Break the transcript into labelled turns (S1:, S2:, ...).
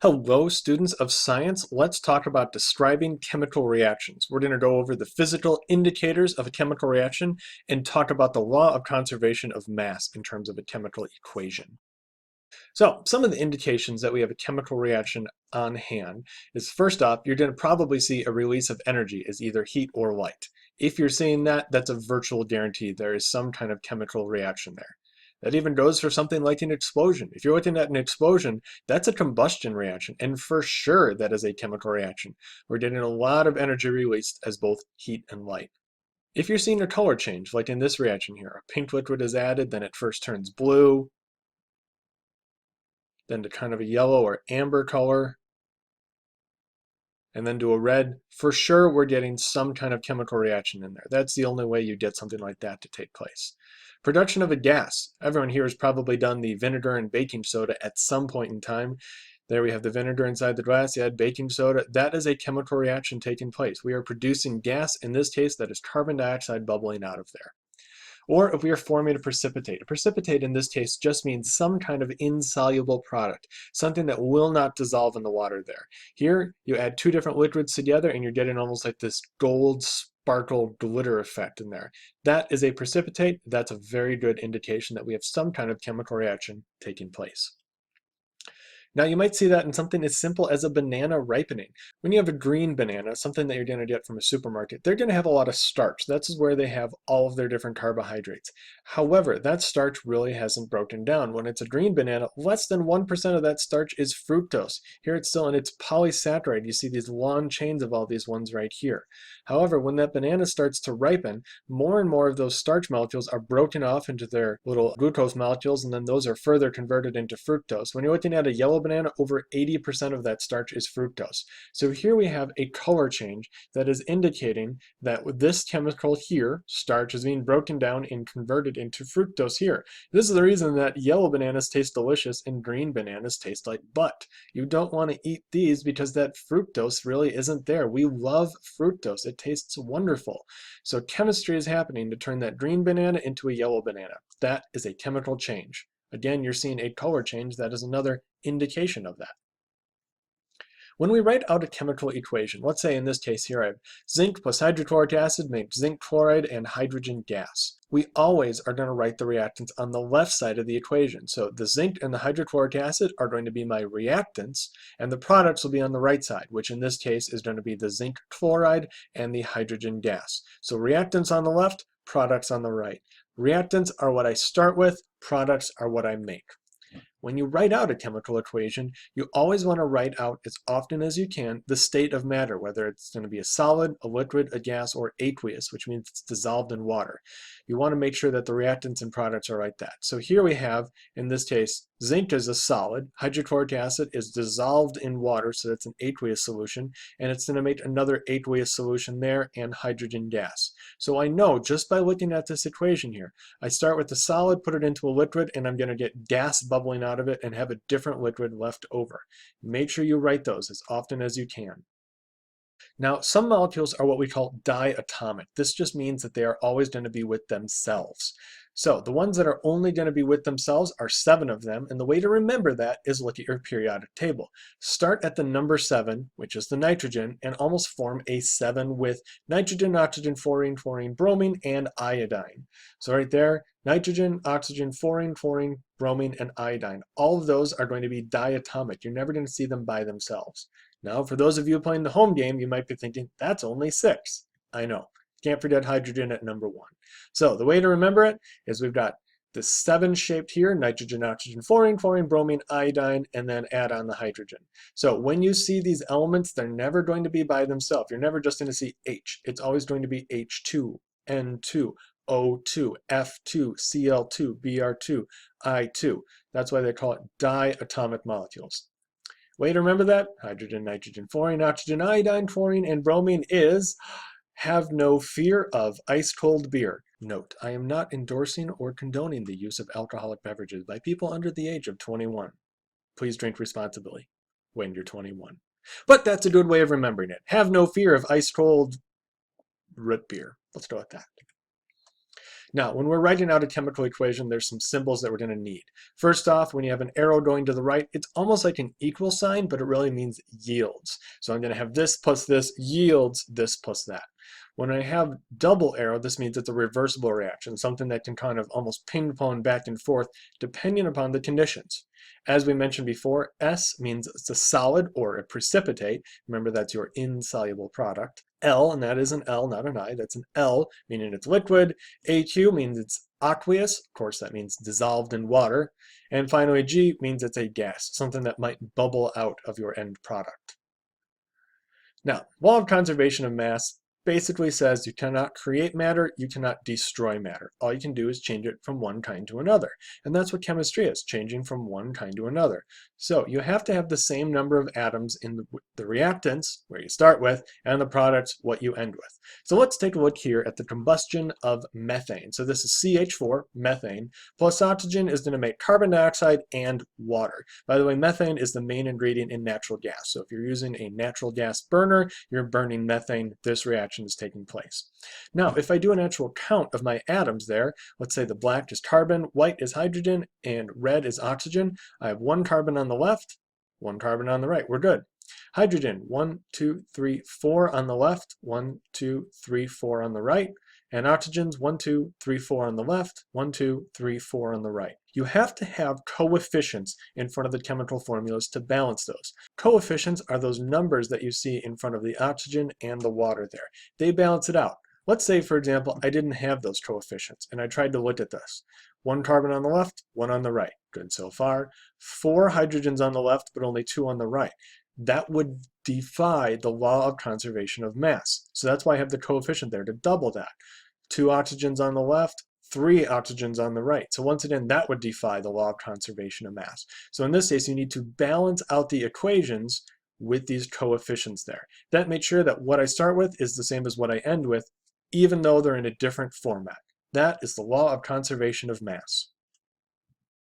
S1: Hello, students of science. Let's talk about describing chemical reactions. We're going to go over the physical indicators of a chemical reaction and talk about the law of conservation of mass in terms of a chemical equation. So, some of the indications that we have a chemical reaction on hand is first off, you're going to probably see a release of energy as either heat or light. If you're seeing that, that's a virtual guarantee there is some kind of chemical reaction there. That even goes for something like an explosion. If you're looking at an explosion, that's a combustion reaction, and for sure that is a chemical reaction. We're getting a lot of energy released as both heat and light. If you're seeing a color change, like in this reaction here, a pink liquid is added, then it first turns blue, then to kind of a yellow or amber color, and then to a red, for sure we're getting some kind of chemical reaction in there. That's the only way you get something like that to take place. Production of a gas. Everyone here has probably done the vinegar and baking soda at some point in time. There we have the vinegar inside the glass, you add baking soda. That is a chemical reaction taking place. We are producing gas, in this case, that is carbon dioxide bubbling out of there. Or if we are forming a precipitate in this case just means some kind of insoluble product, something that will not dissolve in the water there. Here, you add two different liquids together and you're getting almost like this gold sparkle glitter effect in there. That is a precipitate. That's a very good indication that we have some kind of chemical reaction taking place. Now you might see that in something as simple as a banana ripening. When you have a green banana, something that you're going to get from a supermarket, they're going to have a lot of starch. That's where they have all of their different carbohydrates. However, that starch really hasn't broken down. When it's a green banana, less than 1% of that starch is fructose. Here it's still in its polysaccharide. You see these long chains of all these ones right here. However, when that banana starts to ripen, more and more of those starch molecules are broken off into their little glucose molecules, and then those are further converted into fructose. When you're looking at a yellow banana, over 80% of that starch is fructose. So here we have a color change that is indicating that with this chemical here, starch is being broken down and converted into fructose here. This is the reason that yellow bananas taste delicious and green bananas taste like butt. You don't want to eat these because that fructose really isn't there. We love fructose. It tastes wonderful. So chemistry is happening to turn that green banana into a yellow banana. That is a chemical change. Again, you're seeing a color change. That is another indication of that. When we write out a chemical equation, let's say in this case here I have zinc plus hydrochloric acid makes zinc chloride and hydrogen gas. We always are going to write the reactants on the left side of the equation. So the zinc and the hydrochloric acid are going to be my reactants, and the products will be on the right side, which in this case is going to be the zinc chloride and the hydrogen gas. So reactants on the left, products on the right. Reactants are what I start with, products are what I make. When you write out a chemical equation, you always want to write out as often as you can the state of matter, whether it's going to be a solid, a liquid, a gas, or aqueous, which means it's dissolved in water. You want to make sure that the reactants and products are like that. So here we have, in this case, zinc is a solid, hydrochloric acid is dissolved in water, so that's an aqueous solution, and it's going to make another aqueous solution there and hydrogen gas. So I know just by looking at this equation here, I start with the solid, put it into a liquid, and I'm going to get gas bubbling out of it and have a different liquid left over. Make sure you write those as often as you can. Now, some molecules are what we call diatomic. This just means that they are always going to be with themselves. So the ones that are only going to be with themselves are 7 of them, and the way to remember that is look at your periodic table. Start at the number 7, which is the nitrogen, and almost form a 7 with nitrogen, oxygen, fluorine, fluorine, bromine, and iodine. So right there, nitrogen, oxygen, fluorine, fluorine, bromine, and iodine. All of those are going to be diatomic. You're never going to see them by themselves. Now, for those of you playing the home game, you might be thinking, that's only 6. I know. Can't forget hydrogen at number 1. So the way to remember it is we've got the 7 shaped here, nitrogen, oxygen, fluorine, fluorine, bromine, iodine, and then add on the hydrogen. So when you see these elements, they're never going to be by themselves. You're never just going to see H. It's always going to be H2, N2, O2, F2, Cl2, Br2, I2. That's why they call it diatomic molecules. Way to remember that, hydrogen, nitrogen, fluorine, oxygen, iodine, fluorine, and bromine is have no fear of ice-cold beer. Note, I am not endorsing or condoning the use of alcoholic beverages by people under the age of 21. Please drink responsibly when you're 21. But that's a good way of remembering it. Have no fear of ice-cold root beer. Let's go with that. Now, when we're writing out a chemical equation, there's some symbols that we're going to need. First off, when you have an arrow going to the right, it's almost like an equal sign, but it really means yields. So I'm going to have this plus this yields this plus that. When I have double arrow, this means it's a reversible reaction, something that can kind of almost ping-pong back and forth depending upon the conditions. As we mentioned before, S means it's a solid or a precipitate. Remember, that's your insoluble product. L, and that is an L, not an I, that's an L, meaning it's liquid. AQ means it's aqueous. Of course, that means dissolved in water. And finally, G means it's a gas, something that might bubble out of your end product. Now, law of conservation of mass basically says you cannot create matter, you cannot destroy matter. All you can do is change it from one kind to another. And that's what chemistry is, changing from one kind to another. So you have to have the same number of atoms in the reactants, where you start with, and the products, what you end with. So let's take a look here at the combustion of methane. So this is CH4, methane, plus oxygen is going to make carbon dioxide and water. By the way, methane is the main ingredient in natural gas. So if you're using a natural gas burner, you're burning methane. This reaction is taking place. Now, if I do an actual count of my atoms there, let's say the black is carbon, white is hydrogen, and red is oxygen. I have one carbon on the left, one carbon on the right. We're good. Hydrogen, 1, 2, 3, 4 on the left, 1, 2, 3, 4 on the right. And oxygens, 1, 2, 3, 4 on the left, 1, 2, 3, 4 on the right. You have to have coefficients in front of the chemical formulas to balance those. Coefficients are those numbers that you see in front of the oxygen and the water there. They balance it out. Let's say, for example, I didn't have those coefficients, and I tried to look at this. One carbon on the left, one on the right. Good so far. 4 hydrogens on the left, but only 2 on the right. That would defy the law of conservation of mass. So that's why I have the coefficient there to double that. 2 oxygens on the left, 3 oxygens on the right. So once again, that would defy the law of conservation of mass. So in this case, you need to balance out the equations with these coefficients there. That makes sure that what I start with is the same as what I end with, even though they're in a different format. That is the law of conservation of mass.